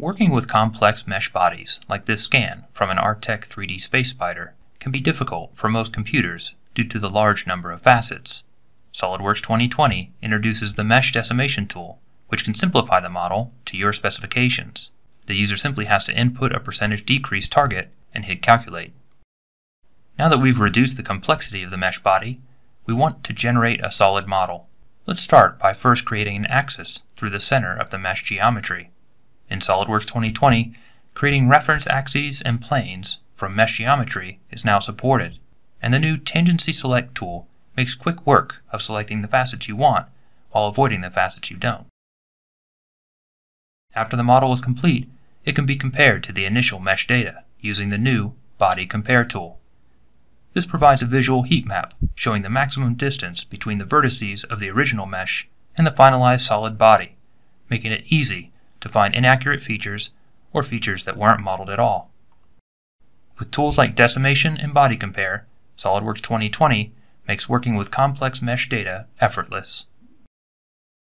Working with complex mesh bodies, like this scan from an Artec 3D Space Spider, can be difficult for most computers due to the large number of facets. SOLIDWORKS 2020 introduces the Mesh Decimation tool, which can simplify the model to your specifications. The user simply has to input a percentage decrease target and hit Calculate. Now that we've reduced the complexity of the mesh body, we want to generate a solid model. Let's start by first creating an axis through the center of the mesh geometry. In SOLIDWORKS 2020, creating reference axes and planes from mesh geometry is now supported, and the new Tangency Select tool makes quick work of selecting the facets you want while avoiding the facets you don't. After the model is complete, it can be compared to the initial mesh data using the new Body Compare tool. This provides a visual heat map showing the maximum distance between the vertices of the original mesh and the finalized solid body, making it easy to find inaccurate features or features that weren't modeled at all. With tools like Decimation and Body Compare, SOLIDWORKS 2020 makes working with complex mesh data effortless.